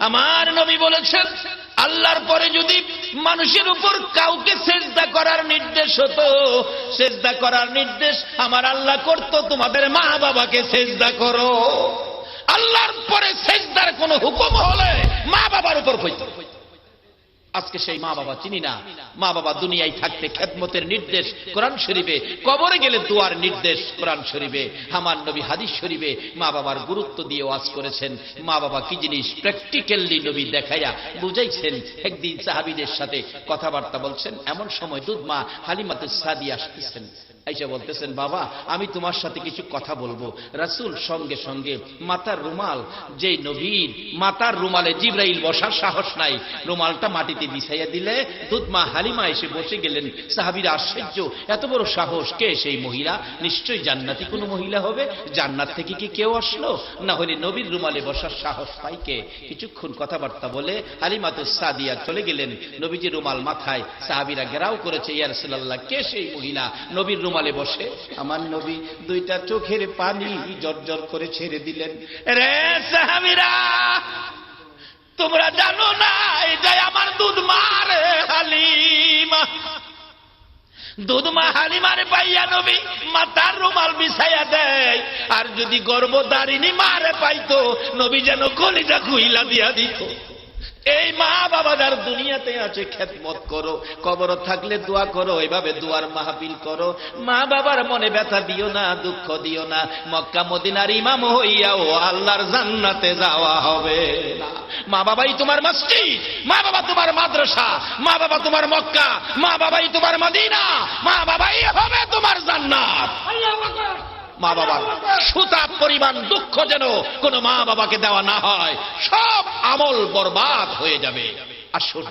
আমার নবী বলেছেন, আল্লাহর পরে যদি মানুষের উপর কাউকে সেজদা করার নির্দেশ হতো, সেজদা করার নির্দেশ আমার আল্লাহ করত, তোমাদের মা বাবাকে সেজদা করো। আল্লাহর পরে সেজদার কোন হুকুম হলে মা বাবার উপর হইত। আজকে সেই মা বাবা চিনি না। মা বাবা দুনিয়ায় থাকতে খেদমতের নির্দেশ কোরআন শরীফে, কবরে গেলে দোয়ার নির্দেশ কোরআন শরীফে, আমার নবী হাদিস শরীফে মা বাবার গুরুত্ব দিয়ে ওয়াজ করেছেন। মা বাবা কি জিনিস প্র্যাকটিক্যালি নবী দেখাইয়া বুঝাইছেন। একদিন সাহাবীদের সাথে কথাবার্তা বলছেন, এমন সময় দুধ মা হালিমাতুস সাদিয়া আসতেছেন, আইসা বলতেছেন, বাবা আমি তোমার সাথে কিছু কথা বলবো। রাসূল সঙ্গে সঙ্গে মাথার রুমাল, যেই নবীর মাথার রুমালে জিবরাইল বসার সাহস নাই, রুমালটা মাটিতে বিছাইয়া দিলে দুধ মা হালিমা এসে বসে গেলেন। সাহাবীরা আশ্চর্য, এত বড় সাহস, কে সেই মহিলা? নিশ্চয়ই জান্নাতি কোনো মহিলা হবে। জান্নাত থেকে কি কেউ আসলো? না হলে নবীর রুমালে বসার সাহস পাই কে? কিছুক্ষণ কথাবার্তা বলে হালিমাতুস সাদিয়া চলে গেলেন। নবীজি রুমাল মাথায়, সাহাবীরা ঘেরাও করেছে, ইয়া রাসূলুল্লাহ কে সেই মহিলা নবীর রুমালে বসে? আমার নবী দুইটা চোখের পানি জর্জর করে ছেড়ে দিলেন। রে সাহাবীরা, তোমরা জানো না এটাই আমার দুধ মা রে হালিমা। দুধ মা হালিমারে পাইয়া নবী মাথার রুমাল বিছাইয়া দেয়। আর যদি গর্ভধারিণী মারে পাইতো, নবী যেন কলিজা খুইলা দিয়া দিত। এই মা বাবা যার দুনিয়াতে আছে, খেদমত করো, কবর থাকলে দোয়া করো, এভাবে দোয়ার মাহফিল করো। মা বাবার মনে ব্যথা দিও না, দুঃখ দিও না। মক্কা মদিনার ইমাম হইয়া ও আল্লাহর জান্নাতে যাওয়া হবে না। মা বাবাই তোমার মসজিদ, মা বাবা তোমার মাদ্রাসা, মা বাবা তোমার মক্কা, মা বাবাই তোমার মদিনা, মা বাবাই হবে তোমার জান্নাত। মা বাবার সুতা পরিমাণ দুঃখ যেন কোন মা বাবাকে দেওয়া না হয়, সব আমল বরবাদ হয়ে যাবে। আসুন